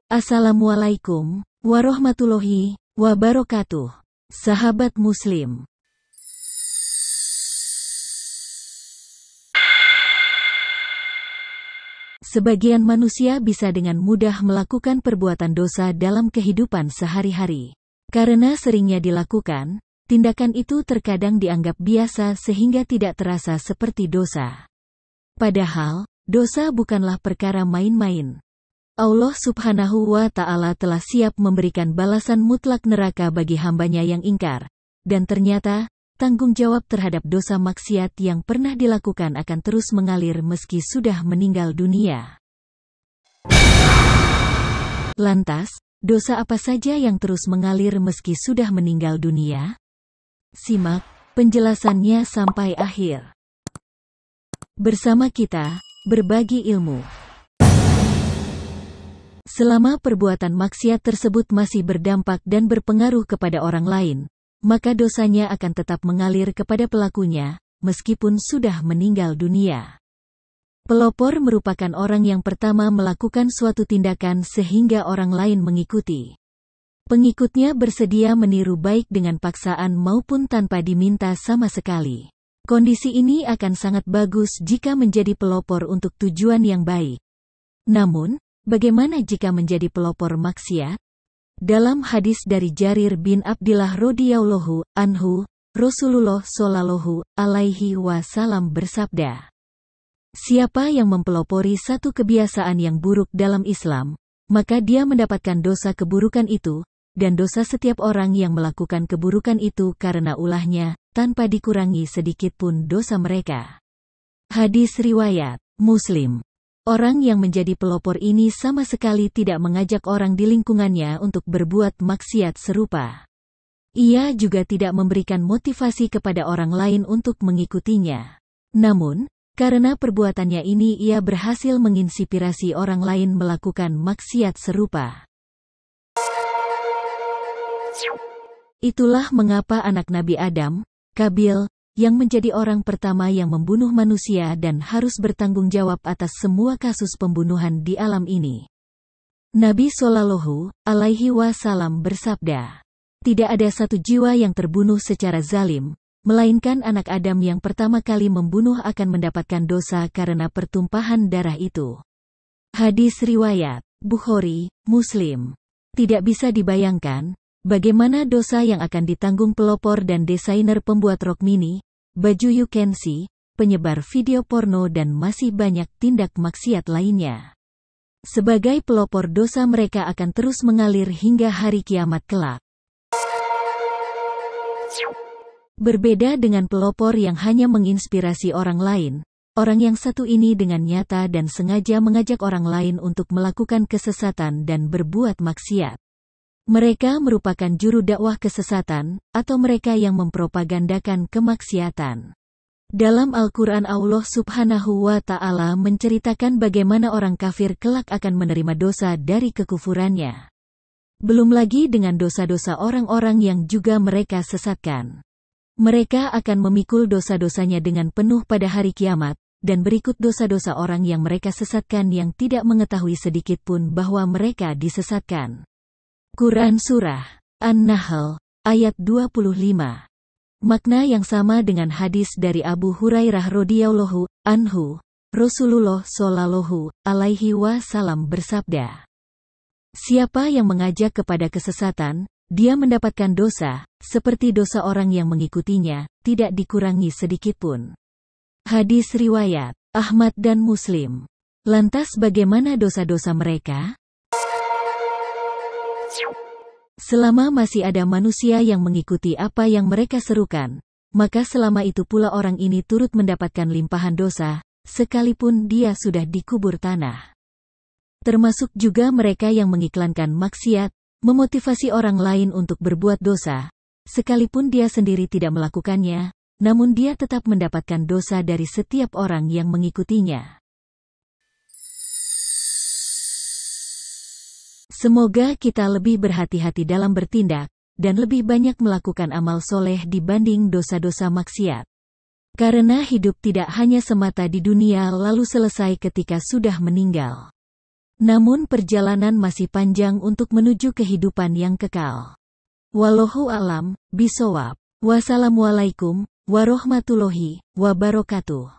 Assalamualaikum warahmatullahi wabarakatuh. Sahabat Muslim. Sebagian manusia bisa dengan mudah melakukan perbuatan dosa dalam kehidupan sehari-hari. Karena seringnya dilakukan, tindakan itu terkadang dianggap biasa sehingga tidak terasa seperti dosa. Padahal, dosa bukanlah perkara main-main. Allah Subhanahu wa Ta'ala telah siap memberikan balasan mutlak neraka bagi hambanya yang ingkar, dan ternyata, tanggung jawab terhadap dosa maksiat yang pernah dilakukan akan terus mengalir meski sudah meninggal dunia. Lantas, dosa apa saja yang terus mengalir meski sudah meninggal dunia? Simak penjelasannya sampai akhir. Bersama kita, berbagi ilmu. Selama perbuatan maksiat tersebut masih berdampak dan berpengaruh kepada orang lain, maka dosanya akan tetap mengalir kepada pelakunya, meskipun sudah meninggal dunia. Pelopor merupakan orang yang pertama melakukan suatu tindakan sehingga orang lain mengikuti. Pengikutnya bersedia meniru baik dengan paksaan maupun tanpa diminta sama sekali. Kondisi ini akan sangat bagus jika menjadi pelopor untuk tujuan yang baik. Namun, bagaimana jika menjadi pelopor maksiat? Dalam hadis dari Jarir bin Abdillah radhiyallahu anhu, Rasulullah shallallahu alaihi wasallam bersabda, "Siapa yang mempelopori satu kebiasaan yang buruk dalam Islam, maka dia mendapatkan dosa keburukan itu, dan dosa setiap orang yang melakukan keburukan itu karena ulahnya, tanpa dikurangi sedikitpun dosa mereka." Hadis riwayat Muslim. Orang yang menjadi pelopor ini sama sekali tidak mengajak orang di lingkungannya untuk berbuat maksiat serupa. Ia juga tidak memberikan motivasi kepada orang lain untuk mengikutinya. Namun, karena perbuatannya ini ia berhasil menginspirasi orang lain melakukan maksiat serupa. Itulah mengapa anak Nabi Adam, Kabil, yang menjadi orang pertama yang membunuh manusia dan harus bertanggung jawab atas semua kasus pembunuhan di alam ini. Nabi Shallallahu alaihi wasallam bersabda, "Tidak ada satu jiwa yang terbunuh secara zalim, melainkan anak Adam yang pertama kali membunuh akan mendapatkan dosa karena pertumpahan darah itu." Hadis riwayat Bukhari, Muslim. Tidak bisa dibayangkan bagaimana dosa yang akan ditanggung pelopor dan desainer pembuat rok mini, baju Yukensi, penyebar video porno dan masih banyak tindak maksiat lainnya. Sebagai pelopor dosa mereka akan terus mengalir hingga hari kiamat kelak. Berbeda dengan pelopor yang hanya menginspirasi orang lain, orang yang satu ini dengan nyata dan sengaja mengajak orang lain untuk melakukan kesesatan dan berbuat maksiat. Mereka merupakan juru dakwah kesesatan, atau mereka yang mempropagandakan kemaksiatan. Dalam Al-Quran Allah Subhanahu wa Ta'ala menceritakan bagaimana orang kafir kelak akan menerima dosa dari kekufurannya. Belum lagi dengan dosa-dosa orang-orang yang juga mereka sesatkan. Mereka akan memikul dosa-dosanya dengan penuh pada hari kiamat, dan berikut dosa-dosa orang yang mereka sesatkan yang tidak mengetahui sedikitpun bahwa mereka disesatkan. Quran Surah An-Nahl, ayat 25. Makna yang sama dengan hadis dari Abu Hurairah radhiyallahu anhu, Rasulullah shallallahu alaihi wasallam bersabda, "Siapa yang mengajak kepada kesesatan, dia mendapatkan dosa, seperti dosa orang yang mengikutinya, tidak dikurangi sedikitpun." Hadis riwayat Ahmad dan Muslim. Lantas bagaimana dosa-dosa mereka? Selama masih ada manusia yang mengikuti apa yang mereka serukan, maka selama itu pula orang ini turut mendapatkan limpahan dosa, sekalipun dia sudah dikubur tanah. Termasuk juga mereka yang mengiklankan maksiat, memotivasi orang lain untuk berbuat dosa, sekalipun dia sendiri tidak melakukannya, namun dia tetap mendapatkan dosa dari setiap orang yang mengikutinya. Semoga kita lebih berhati-hati dalam bertindak, dan lebih banyak melakukan amal soleh dibanding dosa-dosa maksiat. Karena hidup tidak hanya semata di dunia lalu selesai ketika sudah meninggal. Namun perjalanan masih panjang untuk menuju kehidupan yang kekal. Wallahu a'lam bishawab. Wassalamualaikum warahmatullahi wabarakatuh.